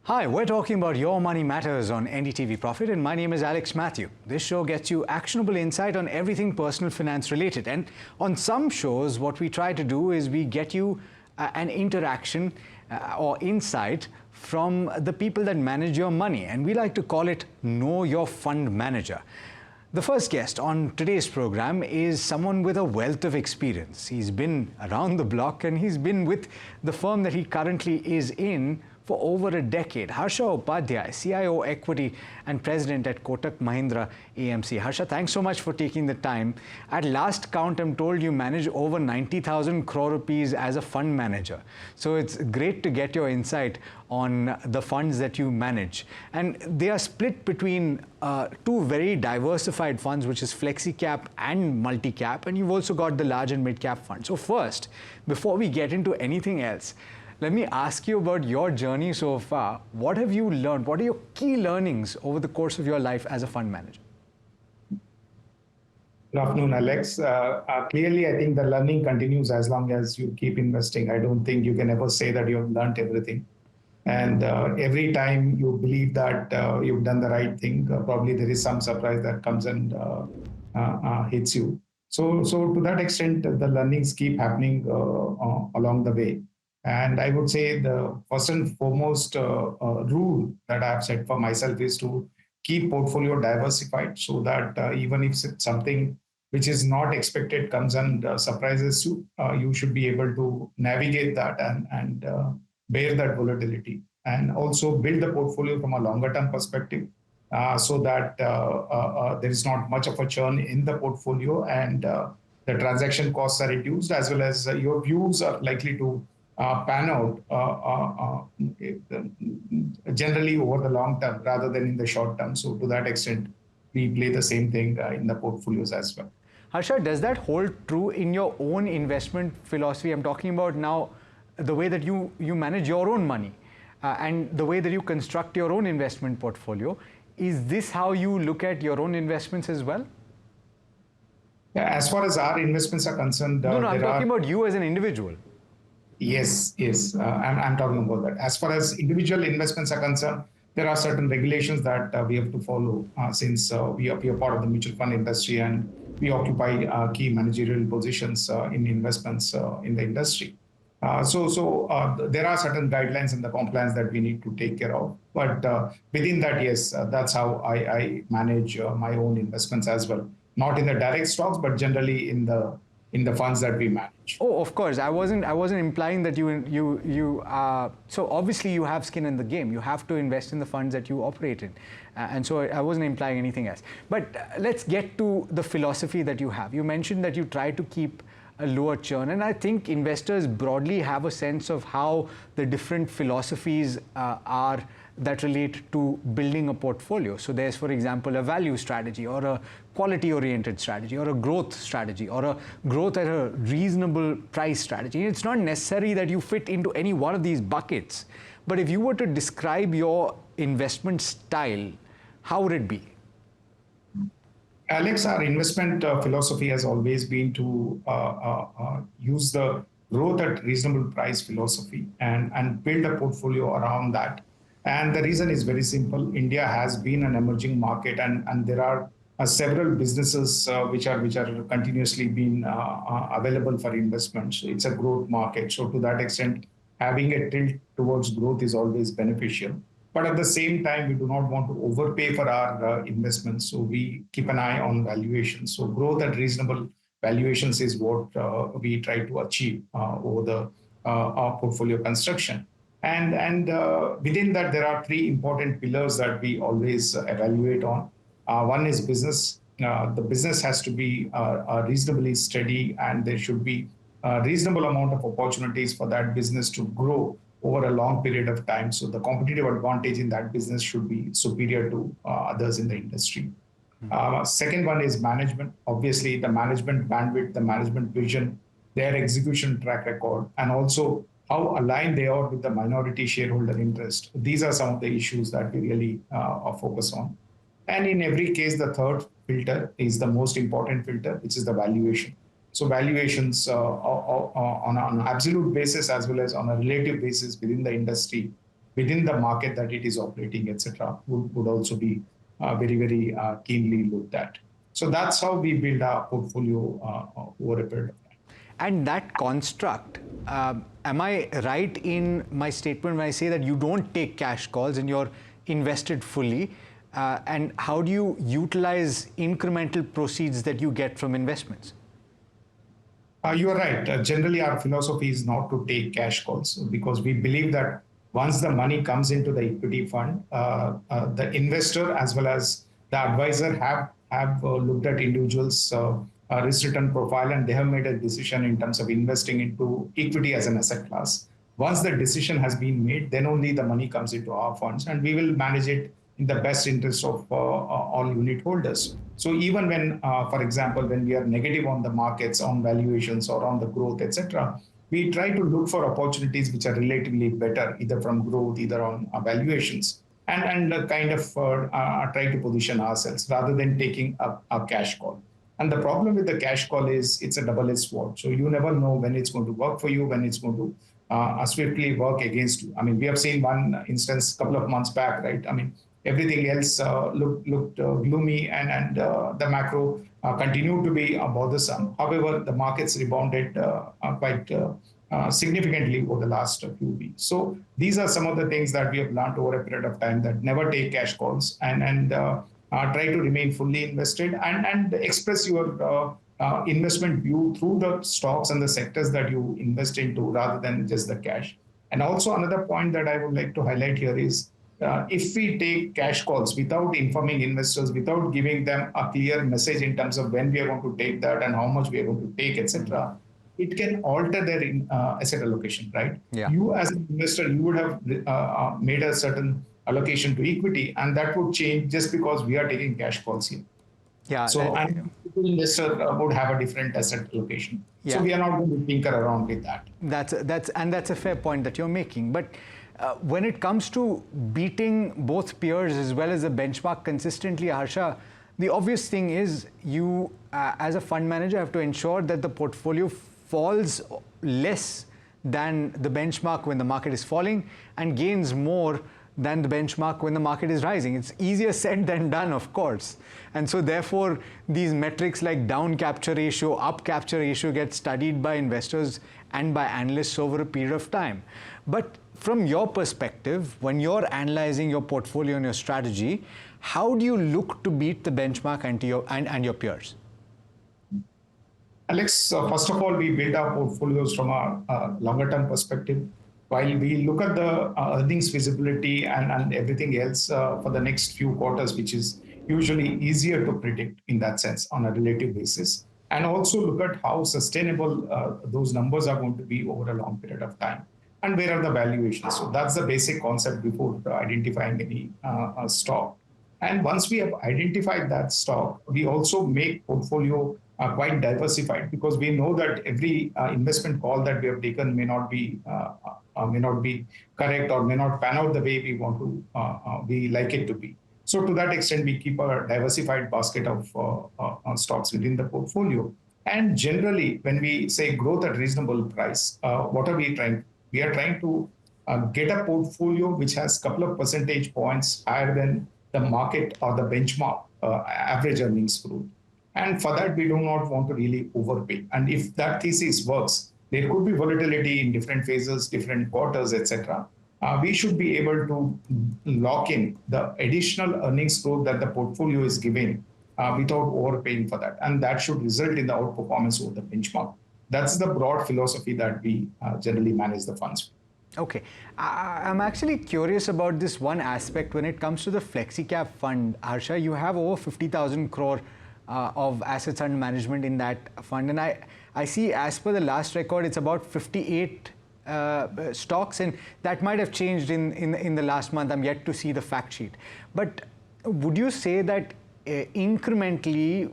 Hi, we're talking about Your Money Matters on NDTV Profit, and my name is Mathew. This show gets you actionable insight on everything personal finance related. And on some shows, what we try to do is we get you an interaction or insight from the people that manage your money. And we like to call it Know Your Fund Manager. The first guest on today's program is someone with a wealth of experience. He's been around the block and he's been with the firm that he currently is in for over a decade. Harsha Upadhyaya, CIO Equity and President at Kotak Mahindra AMC. Harsha, thanks so much for taking the time. At last count, I'm told you manage over 90,000 crore rupees as a fund manager. So it's great to get your insight on the funds that you manage. And they are split between two very diversified funds, which is Flexicap and Multicap. And you've also got the large and mid-cap fund. So first, before we get into anything else, let me ask you about your journey so far. What have you learned? What are your key learnings over the course of your life as a fund manager? Good afternoon, Alex. Clearly, I think the learning continues as long as you keep investing. I don't think you can ever say that you've learned everything. And every time you believe that you've done the right thing, probably there is some surprise that comes and hits you. So to that extent, the learnings keep happening along the way. And I would say the first and foremost rule that I have set for myself is to keep portfolio diversified so that even if something which is not expected comes and surprises you, you should be able to navigate that and bear that volatility. And also build the portfolio from a longer term perspective so that there is not much of a churn in the portfolio and the transaction costs are reduced as well as your views are likely to pan out generally over the long term rather than in the short term. So to that extent, we play the same thing in the portfolios as well. Harsha, does that hold true in your own investment philosophy? I'm talking about now the way that you manage your own money and the way that you construct your own investment portfolio. Is this how you look at your own investments as well? Yeah, as far as our investments are concerned, no, I'm talking about you as an individual. Yes. I'm talking about that. As far as individual investments are concerned, there are certain regulations that we have to follow since we are part of the mutual fund industry and we occupy key managerial positions in investments in the industry. So there are certain guidelines and the compliance that we need to take care of. But within that, yes, that's how I manage my own investments as well. Not in the direct stocks, but generally in the funds that we manage. Oh, of course. I wasn't implying that so obviously you have skin in the game. You have to invest in the funds that you operate in. And so I wasn't implying anything else. But let's get to the philosophy that you have. You mentioned that you try to keep a lower churn. And I think investors broadly have a sense of how the different philosophies are that relate to building a portfolio. So there's, for example, a value strategy or a quality-oriented strategy or a growth strategy or a growth at a reasonable price strategy. And it's not necessary that you fit into any one of these buckets. But if you were to describe your investment style, how would it be? Alex, our investment philosophy has always been to use the growth at reasonable price philosophy and build a portfolio around that. And the reason is very simple. India has been an emerging market and there are several businesses which are continuously being available for investment. So it's a growth market. So to that extent, having a tilt towards growth is always beneficial. But at the same time, we do not want to overpay for our investments. So we keep an eye on valuations. So growth at reasonable valuations is what we try to achieve over our portfolio construction. And within that, there are three important pillars that we always evaluate on. One is business. The business has to be reasonably steady and there should be a reasonable amount of opportunities for that business to grow over a long period of time. So the competitive advantage in that business should be superior to others in the industry. Second one is management. Obviously, the management bandwidth, the management vision, their execution track record, and also how aligned they are with the minority shareholder interest. These are some of the issues that we really focus on. And in every case, the third filter is the most important filter, which is the valuation. So valuations on an absolute basis as well as on a relative basis within the industry within the market that it is operating, etc., would also be very keenly looked at. So that's how we build our portfolio over a period of time. And that construct, am I right in my statement when I say that you don't take cash calls and you're invested fully? And how do you utilize incremental proceeds that you get from investments? You are right. Generally, our philosophy is not to take cash calls because we believe that once the money comes into the equity fund, the investor as well as the advisor have looked at individuals' risk return profile, and they have made a decision in terms of investing into equity as an asset class. Once the decision has been made, then only the money comes into our funds, and we will manage it in the best interest of all unit holders. So even when, for example, when we are negative on the markets, on valuations or on the growth, etc., we try to look for opportunities which are relatively better, either from growth, either on valuations, and kind of try to position ourselves rather than taking a cash call. And the problem with the cash call is it's a double-edged sword. So you never know when it's going to work for you, when it's going to swiftly work against you. I mean, we have seen one instance a couple of months back, right? I mean, everything else looked gloomy, and the macro continued to be bothersome. However, the markets rebounded quite significantly over the last few weeks. So these are some of the things that we have learned over a period of time, that never take cash calls and try to remain fully invested and express your investment view through the stocks and the sectors that you invest into rather than just the cash. And also another point that I would like to highlight here is if we take cash calls without informing investors, without giving them a clear message in terms of when we are going to take that and how much we are going to take, etc., it can alter their asset allocation, right? Yeah. You as an investor, you would have made a certain allocation to equity, and that would change just because we are taking cash calls here. Yeah. So an investor would have a different asset allocation. Yeah. So we are not going to tinker around with that. That's a fair point that you're making. But when it comes to beating both peers as well as the benchmark consistently, Harsha, the obvious thing is you, as a fund manager, have to ensure that the portfolio falls less than the benchmark when the market is falling and gains more than the benchmark when the market is rising. It's easier said than done, of course. And so therefore, these metrics like down capture ratio, up capture ratio get studied by investors and by analysts over a period of time. But from your perspective, when you're analyzing your portfolio and your strategy, how do you look to beat the benchmark and your peers? Alex, first of all, we build our portfolios from a longer term perspective. While we look at the earnings visibility and everything else for the next few quarters, which is usually easier to predict in that sense on a relative basis, and also look at how sustainable those numbers are going to be over a long period of time, and where are the valuations. So that's the basic concept before identifying any stock. And once we have identified that stock, we also make portfolio quite diversified, because we know that every investment call that we have taken may not be correct or may not pan out the way we want to, we like it to be. So to that extent, we keep a diversified basket of stocks within the portfolio. And generally, when we say growth at reasonable price, what are we trying? We are trying to get a portfolio which has a couple of percentage points higher than the market or the benchmark average earnings growth. And for that, we do not want to really overpay. And if that thesis works, there could be volatility in different phases, different quarters, etc. We should be able to lock in the additional earnings growth that the portfolio is giving without overpaying for that. And that should result in the outperformance over the benchmark. That's the broad philosophy that we generally manage the funds with. Okay. I'm actually curious about this one aspect when it comes to the Flexicap fund. Harsha, you have over 50,000 crore of assets under management in that fund. And I see, as per the last record, it's about 58 stocks, and that might have changed in the last month. I'm yet to see the fact sheet. But would you say that incrementally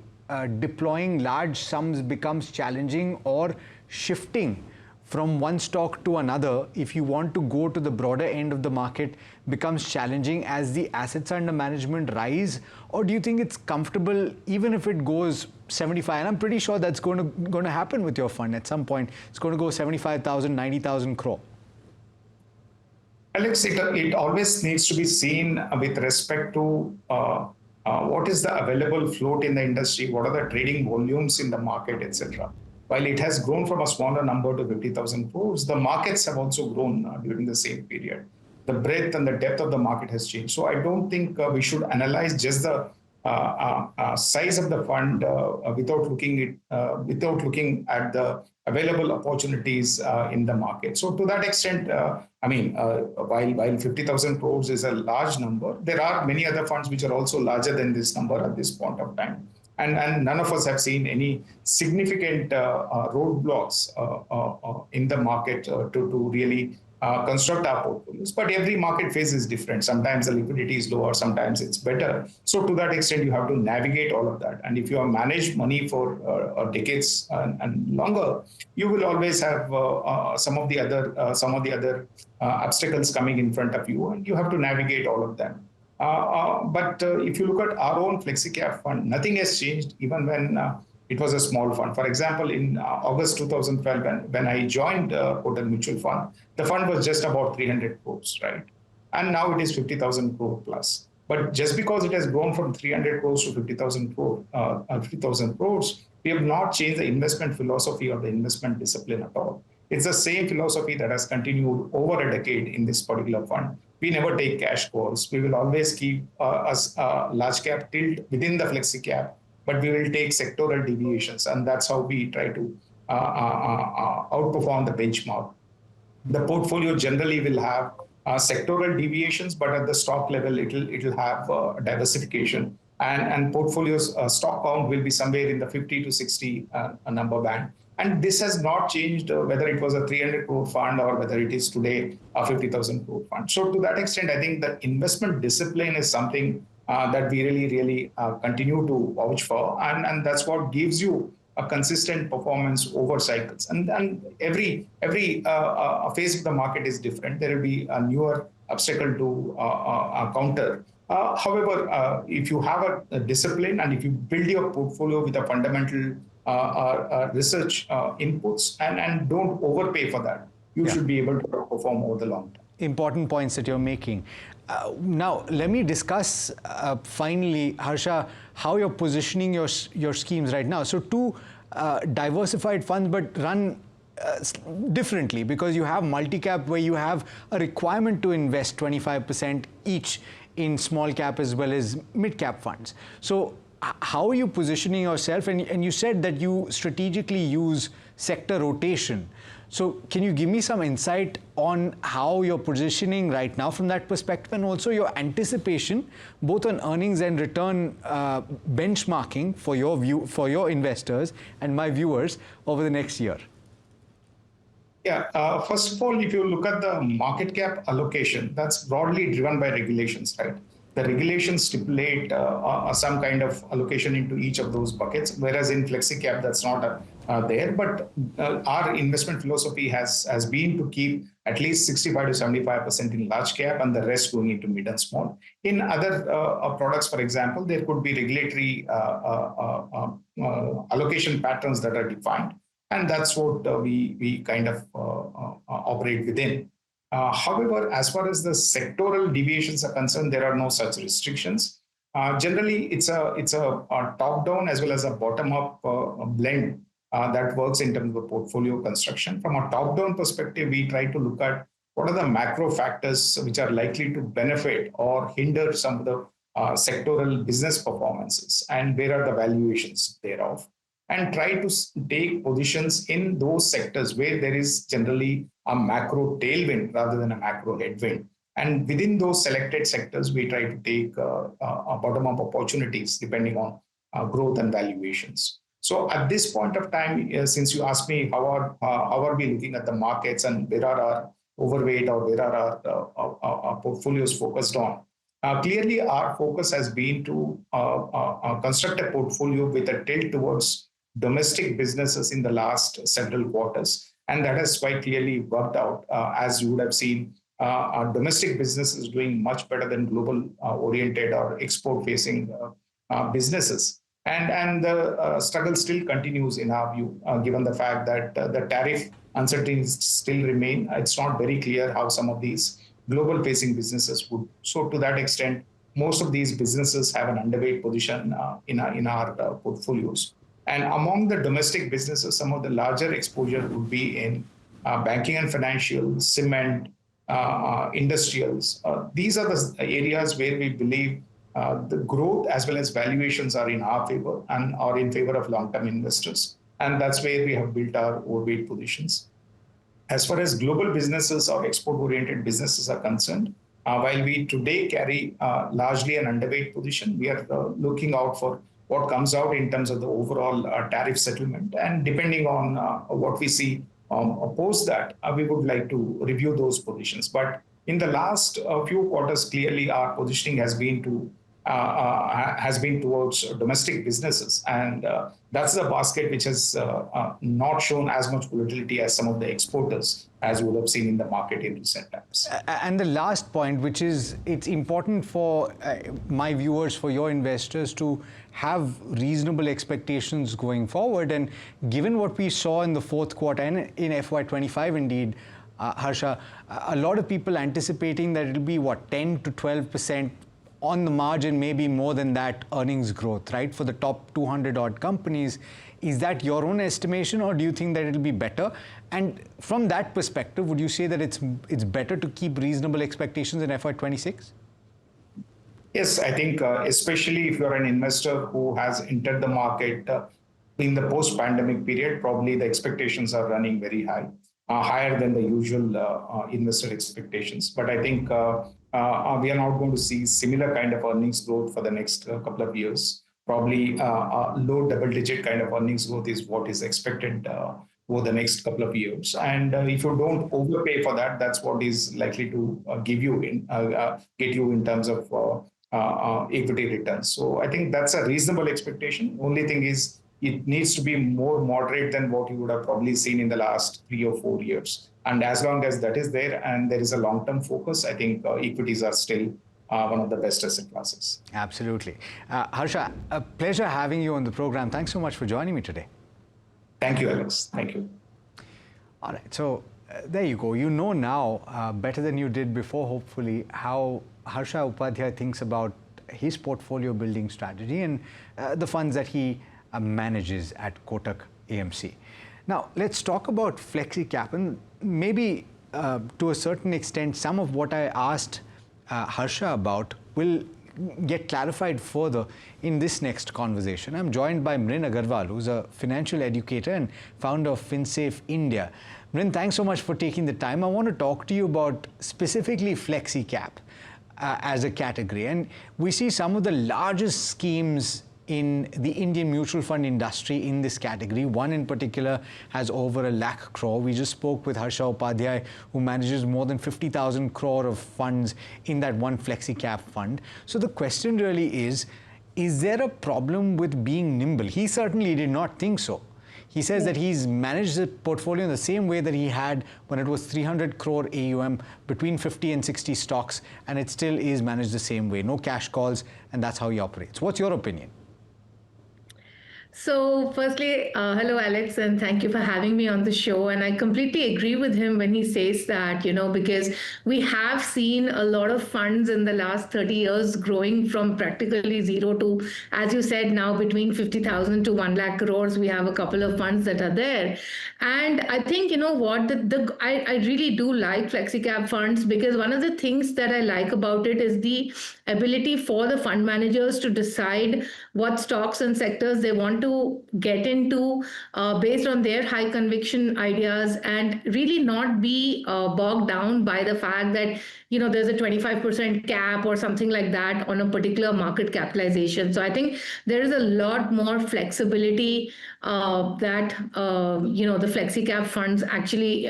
deploying large sums becomes challenging, or shifting from one stock to another, if you want to go to the broader end of the market, becomes challenging as the assets under management rise? Or do you think it's comfortable even if it goes 75? And I'm pretty sure that's going to happen with your fund at some point. It's going to go 75,000, 90,000 crore. Alex, it always needs to be seen with respect to what is the available float in the industry, what are the trading volumes in the market, etc. While it has grown from a smaller number to 50,000 crores, the markets have also grown during the same period. The breadth and the depth of the market has changed. So I don't think we should analyze just the size of the fund without looking at the available opportunities in the market. So to that extent, while 50,000 crores is a large number, there are many other funds which are also larger than this number at this point of time. And none of us have seen any significant roadblocks in the market to really construct our portfolios. But every market phase is different. Sometimes the liquidity is lower, sometimes it's better. So to that extent, you have to navigate all of that. And if you have managed money for decades and longer, you will always have some of the other obstacles coming in front of you, and you have to navigate all of them. But if you look at our own Flexicap fund, nothing has changed even when it was a small fund. For example, in August 2012, when I joined Kotak Mutual Fund, the fund was just about 300 crores, right? And now it is 50,000 crore plus. But just because it has grown from 300 crores to 50,000 crores, we have not changed the investment philosophy or the investment discipline at all. It's the same philosophy that has continued over a decade in this particular fund. We never take cash calls. We will always keep a large cap tilt within the flexi cap, but we will take sectoral deviations, and that's how we try to outperform the benchmark. The portfolio generally will have sectoral deviations, but at the stock level, it'll have diversification. And portfolios stock count will be somewhere in the 50 to 60 number band. And this has not changed whether it was a 300 crore fund or whether it is today a 50,000 crore fund. So to that extent, I think the investment discipline is something that we really continue to vouch for. And that's what gives you a consistent performance over cycles. And every phase of the market is different. There will be a newer obstacle to counter. However, if you have a discipline and if you build your portfolio with a fundamental research inputs and don't overpay for that, you should be able to perform over the long term. Important points that you're making. Now, let me discuss finally, Harsha, how you're positioning your schemes right now. So two diversified funds, but run differently, because you have multi-cap where you have a requirement to invest 25% each in small cap as well as mid cap funds. So how are you positioning yourself? And you said that you strategically use sector rotation. So can you give me some insight on how you're positioning right now from that perspective, and also your anticipation both on earnings and return benchmarking for your investors and my viewers over the next year? Yeah, first of all, if you look at the market cap allocation, that's broadly driven by regulations, right? The regulations stipulate some kind of allocation into each of those buckets, whereas in Flexicap, that's not there. But our investment philosophy has been to keep at least 65 to 75% in large cap and the rest going into mid and small. In other products, for example, there could be regulatory allocation patterns that are defined. And that's what we kind of operate within. However, as far as the sectoral deviations are concerned, there are no such restrictions. Generally, it's a top-down as well as a bottom-up blend that works in terms of portfolio construction. From a top-down perspective, we try to look at what are the macro factors which are likely to benefit or hinder some of the sectoral business performances, and where are the valuations thereof, and try to take positions in those sectors where there is generally a macro tailwind rather than a macro headwind. And within those selected sectors, we try to take bottom-up opportunities depending on growth and valuations. So at this point of time, since you asked me how are we looking at the markets and where are our overweight or where are our portfolios focused on, clearly our focus has been to construct a portfolio with a tilt towards domestic businesses in the last several quarters. And that has quite clearly worked out. As you would have seen, our domestic business is doing much better than global oriented or export facing businesses. And the struggle still continues in our view, given the fact that the tariff uncertainties still remain. It's not very clear how some of these global facing businesses would. So to that extent, most of these businesses have an underweight position in our portfolios. And among the domestic businesses, some of the larger exposure would be in banking and financial, cement, industrials. These are the areas where we believe the growth as well as valuations are in our favor and are in favor of long-term investors. And that's where we have built our overweight positions. As far as global businesses or export-oriented businesses are concerned, while we today carry largely an underweight position, we are looking out for what comes out in terms of the overall tariff settlement. And depending on what we see post that, we would like to review those positions. But in the last few quarters, clearly our positioning has been towards domestic businesses, and that's the basket which has not shown as much volatility as some of the exporters, as you would have seen in the market in recent times. And the last point, which is it's important for my viewers, for your investors to have reasonable expectations going forward. And given what we saw in the fourth quarter and in FY25 indeed, Harsha, a lot of people anticipating that it'll be what, 10 to 12% on the margin, maybe more than that, earnings growth, right, for the top 200 odd companies. Is that your own estimation, or do you think that it'll be better? And from that perspective, would you say that it's better to keep reasonable expectations in FY26? Yes, I think especially if you're an investor who has entered the market in the post-pandemic period, probably the expectations are running very high, higher than the usual investor expectations. But I think we are not going to see similar kind of earnings growth for the next couple of years. Probably low double-digit kind of earnings growth is what is expected over the next couple of years. And if you don't overpay for that, that's what is likely to get you in terms of equity returns. So I think that's a reasonable expectation. Only thing is, it needs to be more moderate than what you would have probably seen in the last 3 or 4 years. And as long as that is there and there is a long-term focus, I think equities are still one of the best asset classes. Absolutely. Harsha, a pleasure having you on the program. Thanks so much for joining me today. Thank you, Alex. Thank you. All right. So there you go. You know now, better than you did before, hopefully, how Harsha Upadhyaya thinks about his portfolio building strategy and the funds that he manages at Kotak AMC. Now, let's talk about Flexicap, and maybe to a certain extent, some of what I asked Harsha about will get clarified further in this next conversation. I'm joined by Mrin Agarwal, who's a financial educator and founder of FinSafe India. Mrin, thanks so much for taking the time. I want to talk to you about specifically Flexicap as a category. And we see some of the largest schemes in the Indian mutual fund industry in this category. One in particular has over 1 lakh crore. We just spoke with Harsha Upadhyaya, who manages more than 50,000 crore of funds in that one Flexicap fund. So the question really is there a problem with being nimble? He certainly did not think so. He says that he's managed the portfolio in the same way that he had when it was 300 crore AUM between 50 and 60 stocks, and it still is managed the same way. No cash calls, and that's how he operates. What's your opinion? So firstly, hello, Alex, and thank you for having me on the show. And I completely agree with him when he says that, because we have seen a lot of funds in the last 30 years growing from practically zero to, as you said, now between 50,000 to 1 lakh crores. We have a couple of funds that are there. And I think, I really do like Flexicap funds, because one of the things that I like about it is the ability for the fund managers to decide what stocks and sectors they want to get into based on their high conviction ideas, and really not be bogged down by the fact that there's a 25% cap or something like that on a particular market capitalization. So I think there is a lot more flexibility that the Flexicap funds actually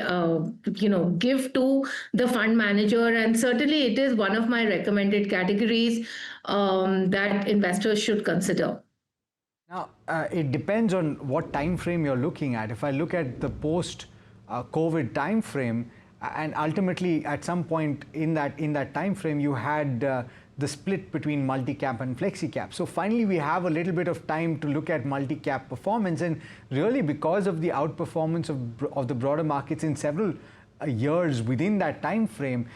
give to the fund manager, and certainly it is one of my recommended categories that investors should consider. Now, it depends on what time frame you're looking at. If I look at the post-COVID time frame, and ultimately at some point in that time frame, you had the split between Multicap and Flexicap. So finally, we have a little bit of time to look at Multicap performance, and really because of the outperformance of the broader markets in several years within that time frame,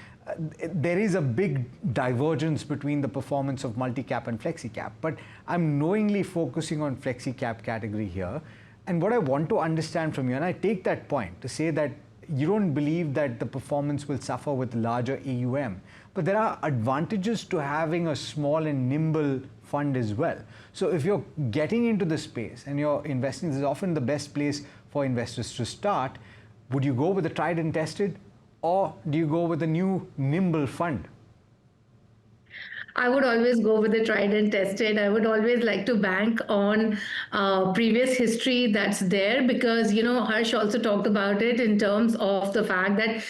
there is a big divergence between the performance of Multicap and Flexicap, but I'm knowingly focusing on Flexicap category here. And what I want to understand from you, and I take that point to say that you don't believe that the performance will suffer with larger AUM, but there are advantages to having a small and nimble fund as well. So if you're getting into the space and you're investing, this is often the best place for investors to start. Would you go with the tried and tested, or do you go with a new nimble fund? I would always go with the tried and tested. I would always like to bank on previous history that's there, because, Harsh also talked about it in terms of the fact that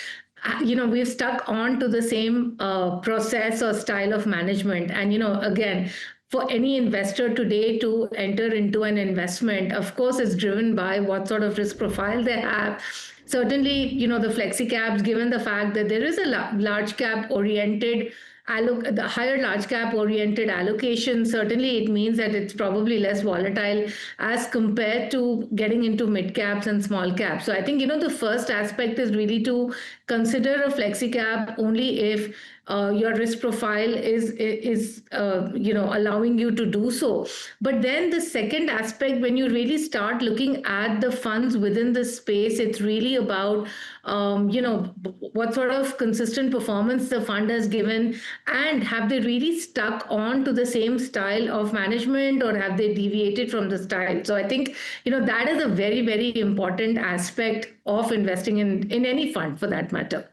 we've stuck on to the same process or style of management. And, again, for any investor today to enter into an investment, of course, it's driven by what sort of risk profile they have. Certainly, the flexi caps, given the fact that there is a large cap oriented the higher large cap oriented allocation, certainly it means that it's probably less volatile as compared to getting into mid caps and small caps. So I think, the first aspect is really to consider a flexi cap only if your risk profile is allowing you to do so. But then the second aspect, when you really start looking at the funds within the space, it's really about what sort of consistent performance the fund has given, and have they really stuck on to the same style of management, or have they deviated from the style? So I think that is a very, very important aspect of investing in any fund for that matter.